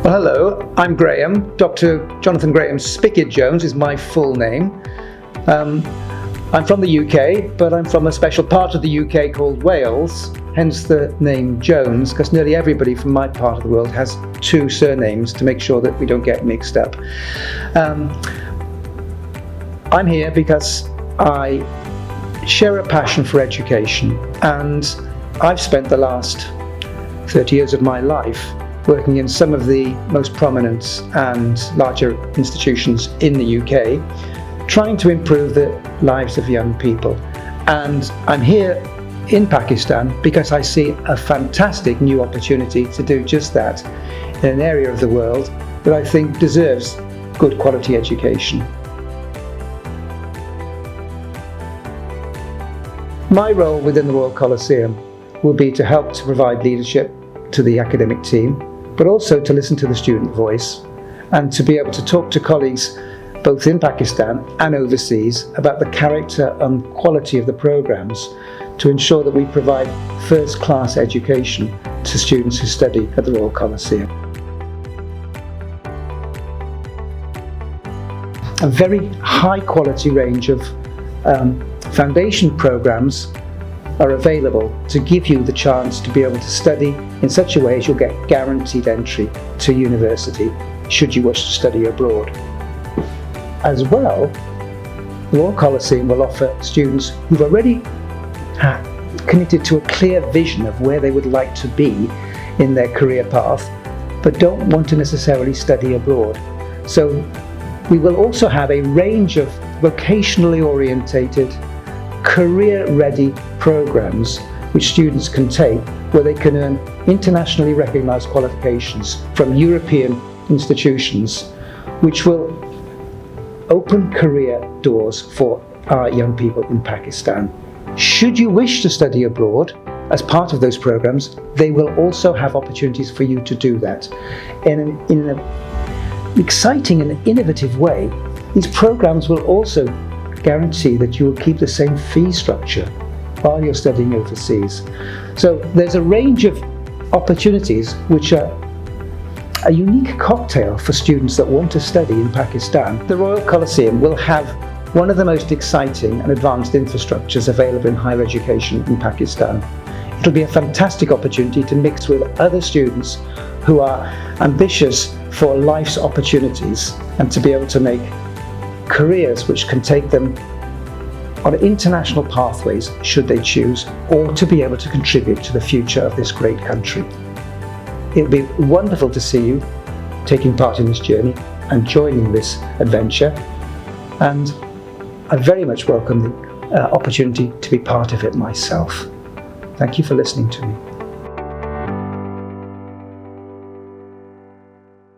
Well, hello, I'm Graham. Dr. Jonathan Graham Spickett Jones is my full name. I'm from the UK, but I'm from a special part of the UK called Wales, hence the name Jones, because nearly everybody from my part of the world has two surnames to make sure that we don't get mixed up. I'm here because I share a passion for education, and I've spent the last 30 years of my life working in some of the most prominent and larger institutions in the UK, trying to improve the lives of young people. And I'm here in Pakistan because I see a fantastic new opportunity to do just that in an area of the world that I think deserves good quality education. My role within the Royal Colosseum will be to help to provide leadership to the academic team, but also to listen to the student voice and to be able to talk to colleagues both in Pakistan and overseas about the character and quality of the programs to ensure that we provide first-class education to students who study at the Royal Colosseum. A very high-quality range of foundation programs are available to give you the chance to be able to study in such a way as you'll get guaranteed entry to university should you wish to study abroad. As well, the Royal Colosseum will offer students who've already committed to a clear vision of where they would like to be in their career path, but don't want to necessarily study abroad. So we will also have a range of vocationally orientated, career-ready programs which students can take, where they can earn internationally recognised qualifications from European institutions, which will open career doors for our young people in Pakistan. Should you wish to study abroad, as part of those programs, they will also have opportunities for you to do that. In an exciting and innovative way, these programs will also guarantee that you will keep the same fee structure while you're studying overseas. So there's a range of opportunities which are a unique cocktail for students that want to study in Pakistan. The Royal Colosseum will have one of the most exciting and advanced infrastructures available in higher education in Pakistan. It'll be a fantastic opportunity to mix with other students who are ambitious for life's opportunities and to be able to make careers which can take them on international pathways should they choose, or to be able to contribute to the future of this great country. It will be wonderful to see you taking part in this journey and joining this adventure, and I very much welcome the opportunity to be part of it myself. Thank you for listening to me.